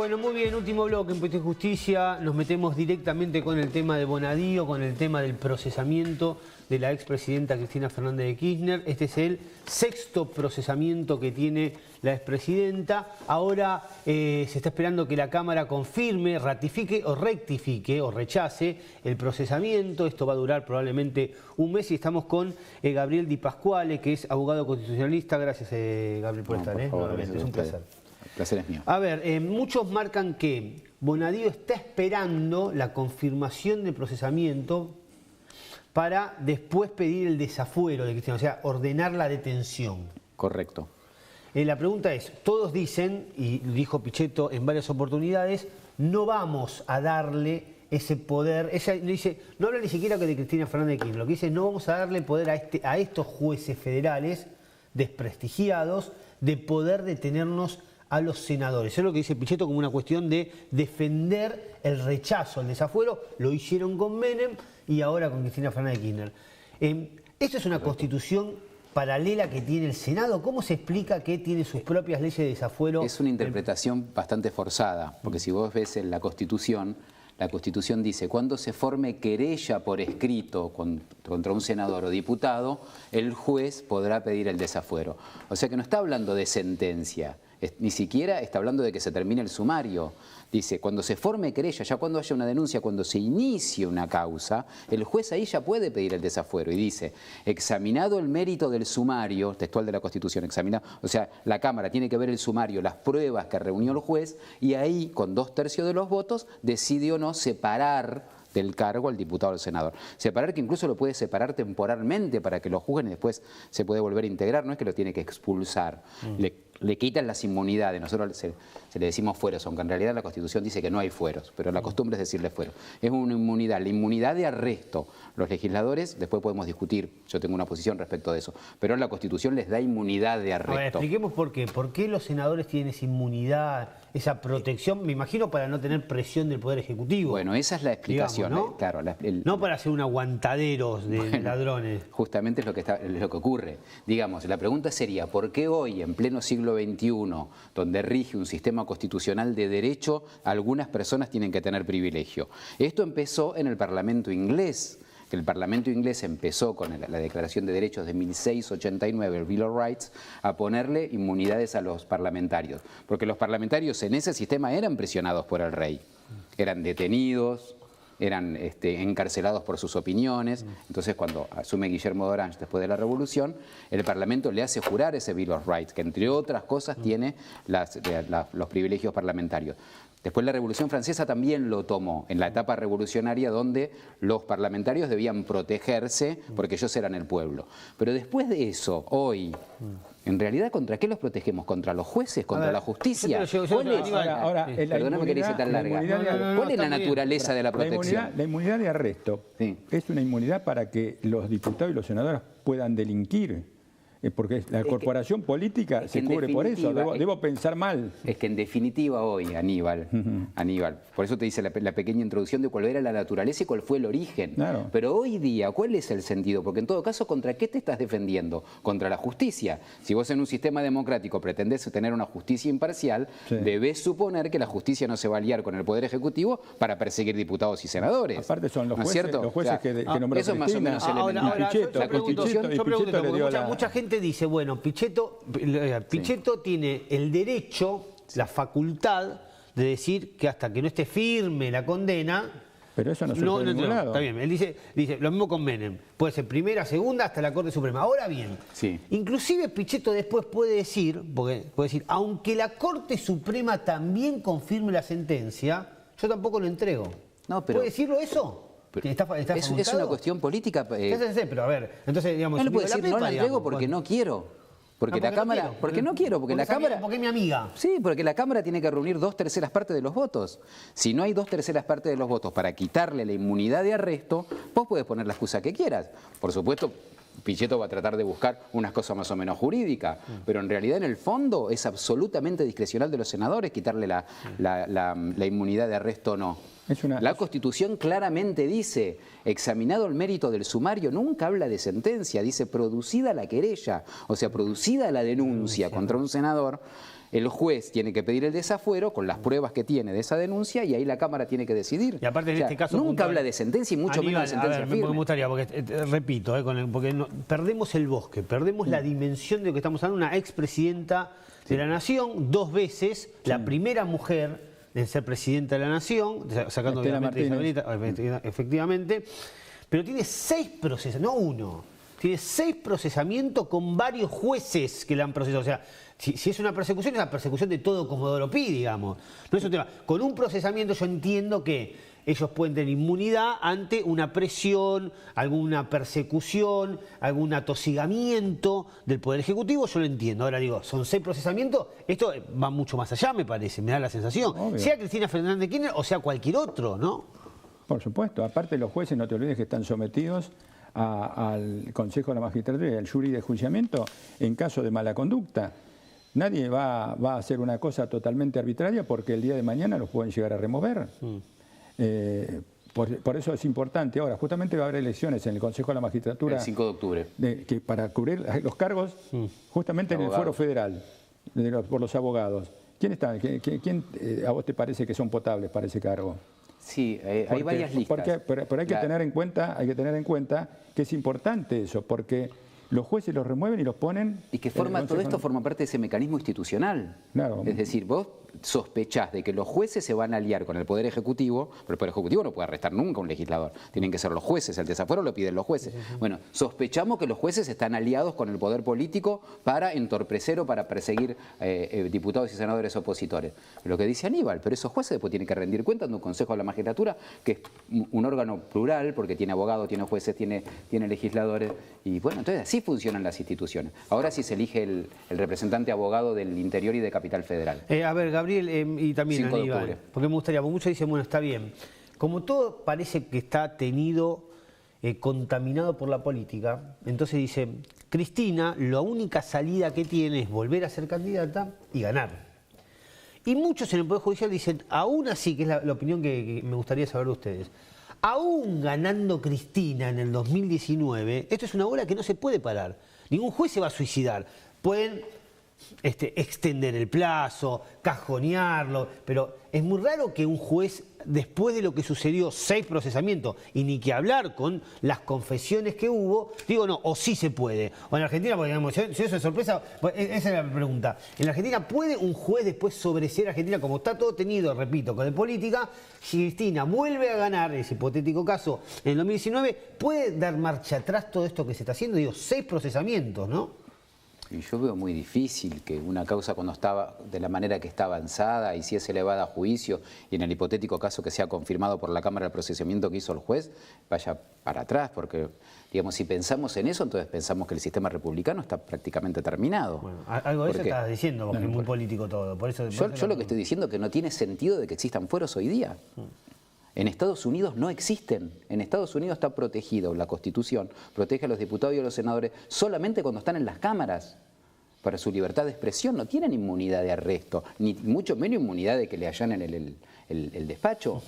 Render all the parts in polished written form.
Bueno, muy bien, último bloque en Puente y Justicia. Nos metemos directamente con el tema de Bonadío, con el tema del procesamiento de la expresidenta Cristina Fernández de Kirchner. Este es el sexto procesamiento que tiene la expresidenta. Ahora se está esperando que la Cámara confirme, ratifique o rectifique o rechace el procesamiento. Esto va a durar probablemente un mes y estamos con Gabriel Di Pasquale, que es abogado constitucionalista. Gracias, Gabriel, por estar. Por favor, Es un placer. El placer es mío. A ver, muchos marcan que Bonadío está esperando la confirmación del procesamiento para después pedir el desafuero de Cristina, o sea, ordenar la detención. Correcto. La pregunta es, todos dicen, y dijo Pichetto en varias oportunidades, no vamos a darle ese poder. Ella dice, no habla ni siquiera de Cristina Fernández de Kirchner, lo que dice, no vamos a darle poder a estos jueces federales desprestigiados de poder detenernos a los senadores. Eso es lo que dice Pichetto como una cuestión de defender el rechazo al desafuero. Lo hicieron con Menem y ahora con Cristina Fernández de Kirchner. Esto es una constitución paralela que tiene el Senado. ¿Cómo se explica que tiene sus propias leyes de desafuero? Es una interpretación bastante forzada, porque si vos ves en la Constitución dice, cuando se forme querella por escrito contra un senador o diputado, el juez podrá pedir el desafuero. O sea que no está hablando de sentencia, ni siquiera está hablando de que se termine el sumario. Dice, cuando se forme querella, ya cuando haya una denuncia, cuando se inicie una causa, el juez ahí ya puede pedir el desafuero. Y dice, examinado el mérito del sumario, textual de la Constitución, examinado, o sea, la Cámara tiene que ver el sumario, las pruebas que reunió el juez, y ahí, con 2/3 de los votos, decide o no separar del cargo al diputado o al senador. Separar, que incluso lo puede separar temporalmente para que lo juzguen y después se puede volver a integrar, no es que lo tiene que expulsar. Le quitan las inmunidades, nosotros se le decimos fueros, aunque en realidad la Constitución dice que no hay fueros, pero la costumbre es decirle fuero. Es una inmunidad, la inmunidad de arresto. Los legisladores, después podemos discutir, yo tengo una posición respecto de eso, pero la Constitución les da inmunidad de arresto. A ver, expliquemos por qué. ¿Por qué los senadores tienen esa inmunidad, esa protección? Me imagino para no tener presión del Poder Ejecutivo. Bueno, esa es la explicación. Digamos, ¿no? Claro, no para ser un aguantaderos de ladrones. Justamente es lo que ocurre. Digamos, la pregunta sería, ¿por qué hoy, en pleno siglo XXI, donde rige un sistema constitucional de derecho, algunas personas tienen que tener privilegio? Esto empezó en el Parlamento inglés, que el Parlamento inglés empezó con la Declaración de Derechos de 1689, el Bill of Rights, a ponerle inmunidades a los parlamentarios. Porque los parlamentarios en ese sistema eran presionados por el rey, eran detenidos, eran encarcelados por sus opiniones. Entonces, cuando asume Guillermo de Orange después de la Revolución, el Parlamento le hace jurar ese Bill of Rights, que entre otras cosas tiene los privilegios parlamentarios. Después la Revolución Francesa también lo tomó, en la etapa revolucionaria donde los parlamentarios debían protegerse porque ellos eran el pueblo. Pero después de eso, hoy, en realidad, ¿contra qué los protegemos? ¿Contra los jueces? ¿Contra la justicia? Perdóname que le hice tan larga. ¿Cuál es la naturaleza de la protección? La inmunidad de arresto es una inmunidad para que los diputados y los senadores puedan delinquir. Porque la corporación política se cubre por eso, debo pensar mal. Es que en definitiva hoy, Aníbal, por eso te dice la pequeña introducción de cuál era la naturaleza y cuál fue el origen. Claro. Pero hoy día, ¿cuál es el sentido? Porque en todo caso, ¿contra qué te estás defendiendo? Contra la justicia. Si vos en un sistema democrático pretendés tener una justicia imparcial, debés suponer que la justicia no se va a aliar con el Poder Ejecutivo para perseguir diputados y senadores. Aparte son los ¿no jueces, es cierto? que nombró eso es más o menos Cristina. Yo pregunto, porque mucha gente dice, bueno, Pichetto tiene el derecho, la facultad de decir que hasta que no esté firme la condena. Pero eso no se puede ningún lado. Está bien, él dice lo mismo con Menem. Puede ser primera, segunda, hasta la Corte Suprema. Ahora bien, inclusive Pichetto después puede decir, aunque la Corte Suprema también confirme la sentencia, yo tampoco lo entrego. No, pero, ¿puede decirlo eso? Es una cuestión política. Pero a ver, entonces digamos... No le puedo decir, no la entrego porque no quiero. Porque la Cámara, porque no quiero, porque la Cámara... Porque es mi amiga. Sí, porque la Cámara tiene que reunir 2/3 partes de los votos. Si no hay 2/3 partes de los votos para quitarle la inmunidad de arresto, vos podés poner la excusa que quieras. Por supuesto, Pichetto va a tratar de buscar unas cosas más o menos jurídicas, pero en realidad en el fondo es absolutamente discrecional de los senadores quitarle la inmunidad de arresto o no. La Constitución claramente dice, examinado el mérito del sumario, nunca habla de sentencia, dice producida la querella, o sea, producida la denuncia contra un senador. El juez tiene que pedir el desafuero con las pruebas que tiene de esa denuncia y ahí la Cámara tiene que decidir. Y aparte en este caso nunca habla de sentencia y mucho menos de sentencia firme. Me gustaría, porque repito, porque perdemos el bosque, perdemos la dimensión de lo que estamos hablando. Una expresidenta de la Nación, 2 veces, la primera mujer en ser presidenta de la Nación, sacando obviamente Isabelita, efectivamente, pero tiene 6 procesos, no uno. Tiene 6 procesamientos con varios jueces que la han procesado. O sea, si es una persecución de todo Comodoro Pi, digamos. No es un tema. Con un procesamiento yo entiendo que ellos pueden tener inmunidad ante una presión, alguna persecución, algún atosigamiento del Poder Ejecutivo, yo lo entiendo. Ahora digo, son 6 procesamientos, esto va mucho más allá, me parece, me da la sensación. Obvio. Sea Cristina Fernández de Kirchner o sea cualquier otro, ¿no? Por supuesto. Aparte los jueces, no te olvides que están sometidos al Consejo de la Magistratura y al jury de enjuiciamiento en caso de mala conducta. Nadie va a hacer una cosa totalmente arbitraria porque el día de mañana los pueden llegar a remover. Por eso es importante. Ahora, justamente va a haber elecciones en el Consejo de la Magistratura. El 5 de octubre. Que para cubrir los cargos, justamente en el Foro Federal, por los abogados. ¿Quién está? ¿Quién a vos te parece que son potables para ese cargo? Sí, hay varias listas. Pero hay que tener en cuenta que es importante eso, porque los jueces los remueven y los ponen... Y que todo esto forma parte de ese mecanismo institucional. Claro. Es decir, vos sospechás de que los jueces se van a aliar con el Poder Ejecutivo, pero el Poder Ejecutivo no puede arrestar nunca a un legislador. Tienen que ser los jueces, el desafuero lo piden los jueces. Bueno, sospechamos que los jueces están aliados con el Poder Político para entorpecer o para perseguir diputados y senadores opositores. Lo que dice Aníbal, pero esos jueces después tienen que rendir cuentas de un Consejo de la Magistratura, que es un órgano plural, porque tiene abogados, tiene jueces, tiene legisladores, y bueno, entonces así funcionan las instituciones. Ahora sí se elige el representante abogado del Interior y de Capital Federal. A ver, Gabriel, y también Aníbal, porque me gustaría, porque muchos dicen, bueno, está bien. Como todo parece que está tenido, contaminado por la política, entonces dice, Cristina, la única salida que tiene es volver a ser candidata y ganar. Y muchos en el Poder Judicial dicen, aún así, que es la opinión que me gustaría saber de ustedes, aún ganando Cristina en el 2019, esto es una bola que no se puede parar. Ningún juez se va a suicidar. Pueden extender el plazo, cajonearlo, pero es muy raro que un juez, después de lo que sucedió, 6 procesamientos, y ni que hablar con las confesiones que hubo, digo no, o sí se puede. O en Argentina, porque digamos, si eso es sorpresa, pues, esa es la pregunta. En la Argentina, ¿puede un juez después sobreseer a Argentina, como está todo tenido, repito, con el política? Si Cristina vuelve a ganar, ese hipotético caso, en el 2019, ¿puede dar marcha atrás todo esto que se está haciendo? Digo, 6 procesamientos, ¿no? Y yo veo muy difícil que una causa cuando estaba de la manera que está avanzada y si es elevada a juicio y en el hipotético caso que sea confirmado por la Cámara de procesamiento que hizo el juez, vaya para atrás, porque digamos, si pensamos en eso, entonces pensamos que el sistema republicano está prácticamente terminado. Bueno, algo de eso estás diciendo, porque es muy político todo. Yo lo que estoy diciendo es que no tiene sentido de que existan fueros hoy día. En Estados Unidos no existen. En Estados Unidos está protegido, la Constitución protege a los diputados y a los senadores solamente cuando están en las cámaras. Para su libertad de expresión no tienen inmunidad de arresto, ni mucho menos inmunidad de que le allanen el despacho,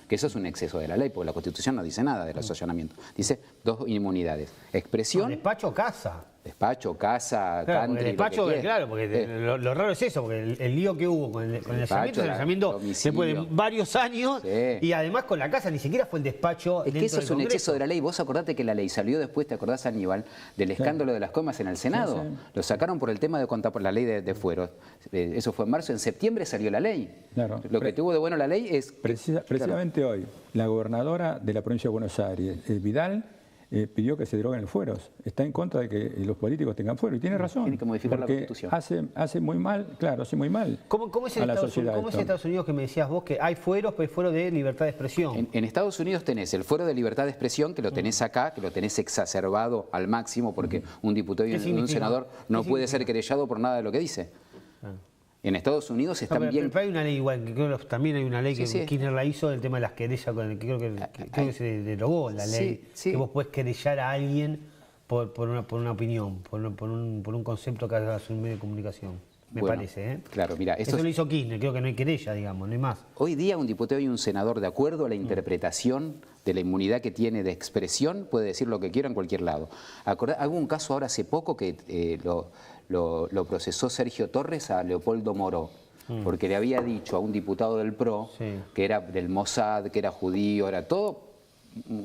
que eso es un exceso de la ley, porque la Constitución no dice nada de los allanamientos. Dice 2 inmunidades, expresión... No, despacho o casa. Despacho, casa, claro, country, despacho, claro, porque lo raro es eso, porque el lío que hubo con el allanamiento después de varios años, y además con la casa ni siquiera fue el despacho. Es que eso es un exceso de la ley. Vos acordate que la ley salió después, ¿te acordás, Aníbal, del escándalo de las coimas en el Senado? Sí. Lo sacaron por el tema de por la ley de fueros. Eso fue en marzo, en septiembre salió la ley. Claro. Lo que tuvo de bueno la ley es... Precisamente hoy, la gobernadora de la provincia de Buenos Aires, Vidal, pidió que se deroguen los fueros. Está en contra de que los políticos tengan fuero. Y tiene razón. Tiene que modificar la Constitución. Hace muy mal, claro, hace muy mal ¿Cómo es en Estados Unidos que me decías vos que hay fueros, pero hay fuero de libertad de expresión? En Estados Unidos tenés el fuero de libertad de expresión, que lo tenés acá, que lo tenés exacerbado al máximo, porque un diputado y un senador no puede ser querellado por nada de lo que dice. En Estados Unidos están bien... Pero hay una ley igual, que creo que también hay una ley que Kirchner la hizo, el tema de las querellas, creo que se derogó la ley, que vos podés querellar a alguien por una opinión, por un concepto que hagas en un medio de comunicación. me Bueno, parece. ¿eh? Claro, mira, eso lo hizo Kirchner, creo que no hay querella, digamos, no hay más. Hoy día un diputado y un senador, de acuerdo a la interpretación de la inmunidad que tiene de expresión, puede decir lo que quiera en cualquier lado. Hubo un caso ahora hace poco que lo procesó Sergio Torres a Leopoldo Moró, porque le había dicho a un diputado del PRO que era del Mossad, que era judío, era todo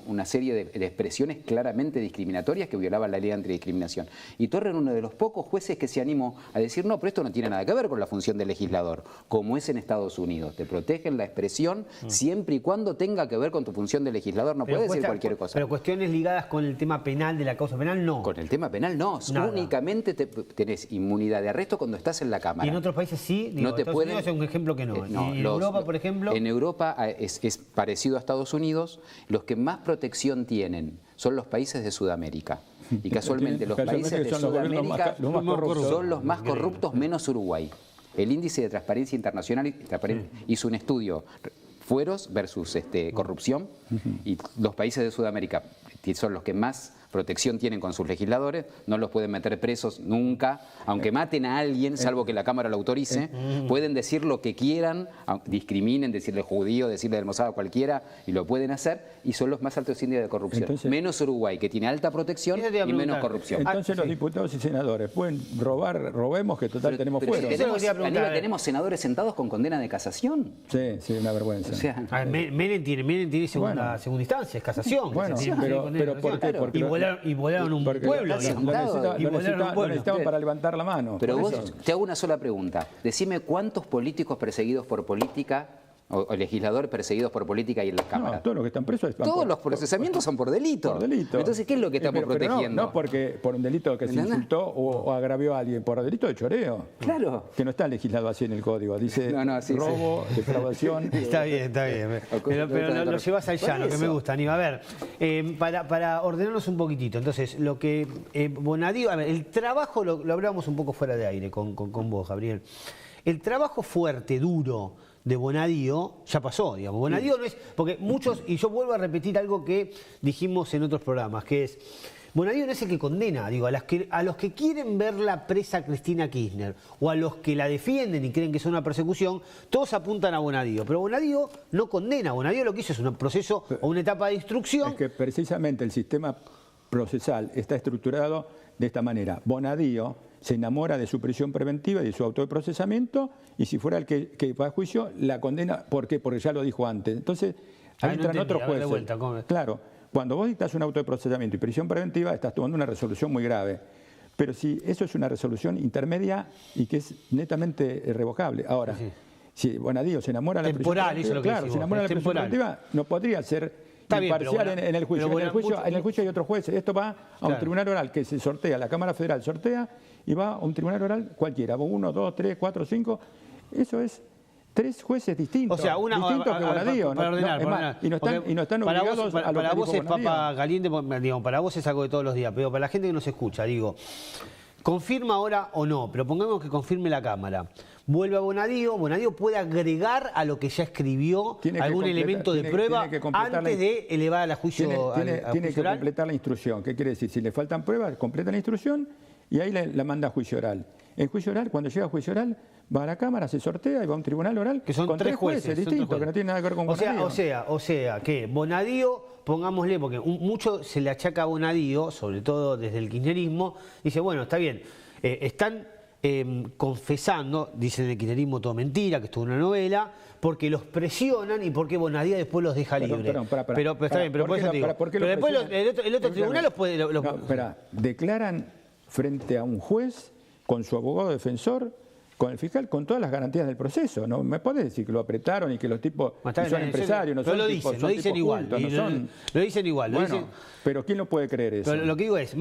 una serie de expresiones claramente discriminatorias que violaban la ley antidiscriminación. Y Torres era uno de los pocos jueces que se animó a decir, no, pero esto no tiene nada que ver con la función del legislador, como es en Estados Unidos. Te protegen la expresión siempre y cuando tenga que ver con tu función de legislador, no puedes decir cualquier cosa. Pero cuestiones ligadas con el tema penal, de la causa penal, no. Con el tema penal no, únicamente tenés inmunidad de arresto cuando estás en la Cámara. Y en otros países sí, digo, no te Estados pueden, Unidos es un ejemplo que no. ¿Y en Europa, por ejemplo? En Europa es parecido a Estados Unidos, los que más protección tienen son los países de Sudamérica. Y casualmente los países de Sudamérica son los más corruptos, menos Uruguay. El índice de transparencia internacional hizo un estudio, fueros versus corrupción, y los países de Sudamérica, que son los que más protección tienen con sus legisladores, no los pueden meter presos nunca, aunque maten a alguien, salvo que la Cámara lo autorice, pueden decir lo que quieran, discriminen, decirle judío, decirle del Mossad a cualquiera, y lo pueden hacer, y son los más altos índices de corrupción. Entonces, menos Uruguay, que tiene alta protección y menos corrupción. Entonces los diputados y senadores pueden robar, robemos, que total tenemos fueros. Tenemos senadores sentados con condena de casación. Sí, sí, una vergüenza. O sea, Menem tiene segunda instancia, es casación. Bueno, pero ¿por qué? Y volaron un pueblo. Lo necesitaban para levantar la mano. Pero vos, te hago una sola pregunta. Decime cuántos políticos perseguidos por política o legisladores perseguidos por política y en las cámaras. No, todos los que están presos todos los procesamientos son por delito. Por delito. Entonces, ¿qué es lo que estamos protegiendo? No porque por un delito que se insultó o agravió a alguien, por delito de choreo. Claro. Que no está legislado así en el código. Dice robo, defraudación. Está bien. Pero lo llevas al llano, que me gusta, Aníbal. A ver, para ordenarnos un poquitito. Entonces, lo que Bonadío, a ver, el trabajo, lo hablábamos un poco fuera de aire con vos, Gabriel. El trabajo fuerte, duro, de Bonadío ya pasó, digamos. Bonadío no es, porque muchos, y yo vuelvo a repetir algo que dijimos en otros programas, que es, Bonadío no es el que condena, digo, a los que quieren verla presa a Cristina Kirchner, o a los que la defienden y creen que es una persecución, todos apuntan a Bonadío, pero Bonadío no condena, Bonadío lo que hizo es un proceso o una etapa de instrucción. Es que precisamente el sistema procesal está estructurado de esta manera. Bonadío se enamora de su prisión preventiva y de su auto de procesamiento, y si fuera el que va a juicio, la condena. ¿Por qué? Porque ya lo dijo antes. Entonces, ahí entran otros jueces. Claro, cuando vos dictás un auto de procesamiento y prisión preventiva, estás tomando una resolución muy grave. Pero si eso es una resolución intermedia y que es netamente irrevocable. Ahora, si Bonadío se enamora de la prisión preventiva, claro, se enamora de la prisión preventiva, no podría ser imparcial en el juicio. En el juicio hay otros jueces. Esto va a un tribunal oral que se sortea, la Cámara Federal sortea, y va a un tribunal oral cualquiera, 1, 2, 3, 4, 5. Eso es 3 jueces distintos. O sea, distintos que Bonadío. Para ordenar. Y no están obligados a lo para que vos es Bonadío. papa caliente, digamos, para vos es algo de todos los días, pero para la gente que nos escucha, digo, confirma ahora o no, pero pongamos que confirme la Cámara. Vuelve a Bonadío, Bonadío puede agregar a lo que ya escribió algún elemento de prueba antes de elevar a juicio oral. Tiene que completar la instrucción. ¿Qué quiere decir? Si le faltan pruebas, completa la instrucción y ahí la manda a juicio oral. En juicio oral, cuando llega a juicio oral, va a la Cámara, se sortea y va a un tribunal oral que son con 3 jueces distintos, que no tienen nada que ver con Bonadío. O sea, que Bonadío, pongámosle, porque mucho se le achaca a Bonadío, sobre todo desde el kirchnerismo, dice, bueno, está bien, están confesando, dicen el kirchnerismo todo mentira, que esto es una novela, porque los presionan y porque Bonadío después los deja libres. Pero está bien, pero por eso te digo. Pero después el otro tribunal los puede... No, espera, declaran frente a un juez, con su abogado defensor, con el fiscal, con todas las garantías del proceso. No me podés decir que lo apretaron y que los tipos son empresarios, no son tipos, lo dicen igual. Lo dicen igual. Bueno, pero ¿quién lo puede creer eso? Pero lo que digo es,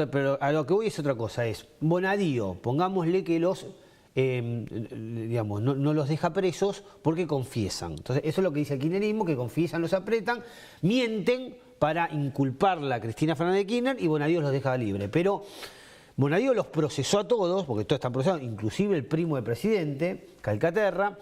pero a lo que voy es otra cosa, es Bonadío, pongámosle que los... digamos, no los deja presos porque confiesan. Entonces, eso es lo que dice el kirchnerismo, que confiesan, los apretan, mienten para inculparla a Cristina Fernández de Kirchner y Bonadío los deja libre. Pero Bonadío los procesó a todos, porque todos están procesados, inclusive el primo del presidente, Calcaterra,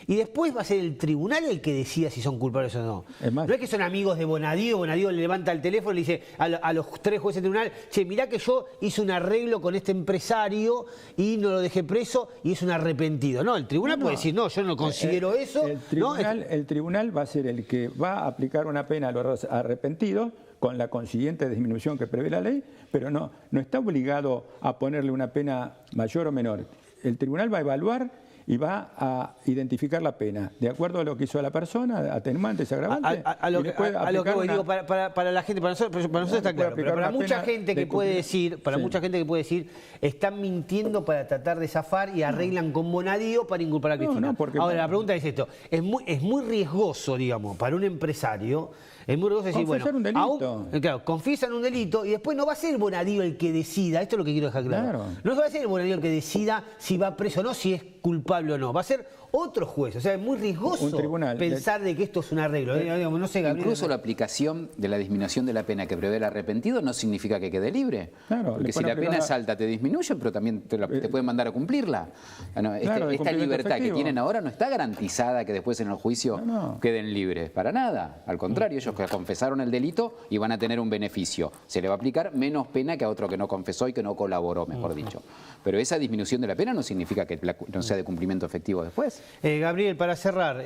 y después va a ser el tribunal el que decida si son culpables o no. Es más, No es que son amigos de Bonadío, Bonadío le levanta el teléfono y le dice a los 3 jueces del tribunal, che, mirá que yo hice un arreglo con este empresario y no lo dejé preso y es un arrepentido. No, el tribunal puede decir, no, yo no considero eso. El tribunal va a ser el que va a aplicar una pena a los arrepentidos con la consiguiente disminución que prevé la ley, pero no está obligado a ponerle una pena mayor o menor. El tribunal va a evaluar y va a identificar la pena, de acuerdo a lo que hizo la persona, atenuantes, agravantes. A lo que voy, digo, para la gente, para nosotros está claro, pero para mucha gente que puede decir, están mintiendo para tratar de zafar y arreglan con Bonadío para inculpar a Cristina. Ahora, la pregunta es esto, es muy riesgoso, digamos, para un empresario. Es muy riesgoso decir, confesar un delito. Claro, confiesan un delito y después no va a ser Bonadío el que decida, esto es lo que quiero dejar claro. No va a ser Bonadío el que decida si va preso o no, si es culpable o no. Va a ser otro juez. O sea, es muy riesgoso pensar de que esto es un arreglo. No sé, Gabriel, incluso la aplicación de la disminución de la pena que prevé el arrepentido no significa que quede libre. Claro, porque si la pena es alta te disminuye, pero también te pueden mandar a cumplirla. Esta libertad que tienen ahora no está garantizada que después en el juicio queden libres. Para nada. Al contrario, ellos que confesaron el delito y van a tener un beneficio. Se le va a aplicar menos pena que a otro que no confesó y que no colaboró, mejor dicho. Pero esa disminución de la pena no significa que no sea de cumplimiento efectivo después. Gabriel, para cerrar,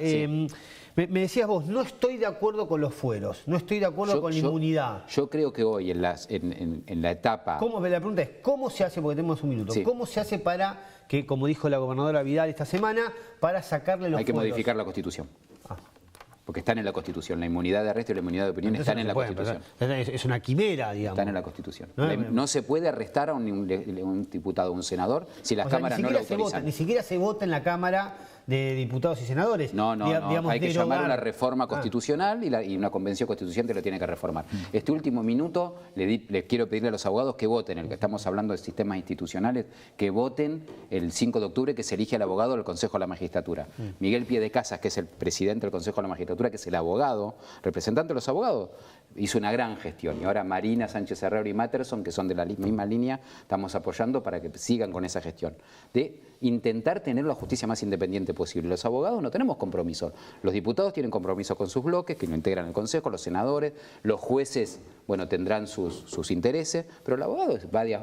me decías vos, no estoy de acuerdo con los fueros, no estoy de acuerdo con la inmunidad. Yo creo que hoy en la etapa... La pregunta es, ¿cómo se hace, porque tenemos un minuto, cómo se hace para que, como dijo la gobernadora Vidal esta semana, para sacarle los fueros? Hay que modificar la Constitución. Porque están en la Constitución. La inmunidad de arresto y la inmunidad de opinión están en la Constitución. Es una quimera, digamos. Están en la Constitución. No se puede arrestar a un diputado o un senador si las cámaras no lo autorizan. Ni siquiera se vota en la Cámara de Diputados y Senadores. No. Hay que llamar a una reforma constitucional y una convención constituyente lo tiene que reformar. Este último minuto les quiero pedirle a los abogados que voten, el que estamos hablando de sistemas institucionales, que voten el 5 de octubre que se elige al abogado del Consejo de la Magistratura. Miguel Piedecasas, que es el presidente del Consejo de la Magistratura, que es el abogado, representante de los abogados, hizo una gran gestión. Y ahora Marina Sánchez Herrero y Matterson, que son de la misma línea, estamos apoyando para que sigan con esa gestión. De intentar tener la justicia más independiente posible. Los abogados no tenemos compromiso. Los diputados tienen compromiso con sus bloques, que lo integran el Consejo, los senadores, los jueces, bueno, tendrán sus intereses, pero el abogado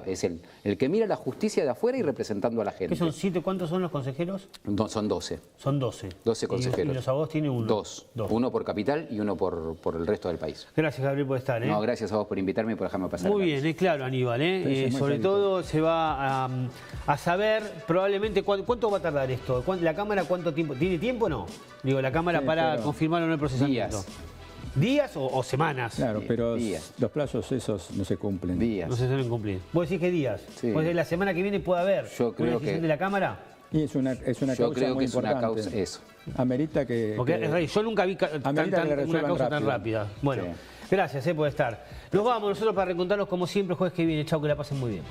es el que mira la justicia de afuera y representando a la gente. ¿Qué son 7? ¿Cuántos son los consejeros? No, son 12. Son 12. 12 consejeros. ¿Y los abogados tienen uno? Dos. Uno por capital y uno por el resto del país. Gracias, Gabriel, por estar. No, gracias a vos por invitarme y por dejarme pasar. Muy bien, es claro, Aníbal. Sobre todo se va a saber probablemente cuánto va a tardar esto. ¿La Cámara cuánto tiempo? ¿Tiene tiempo o no? Digo, la Cámara para confirmar o no el procesamiento. ¿Días o semanas? Claro, pero los plazos esos no se cumplen. Días. No se suelen cumplir. ¿Vos decís que días? Sí. ¿Vos decís la semana que viene puede haber una decisión de la Cámara? Y es una causa muy importante. Amerita que... Porque yo nunca vi una causa tan rápida. Bueno, gracias por estar. Nos vamos nosotros para reencontrarnos como siempre el jueves que viene. Chau, que la pasen muy bien.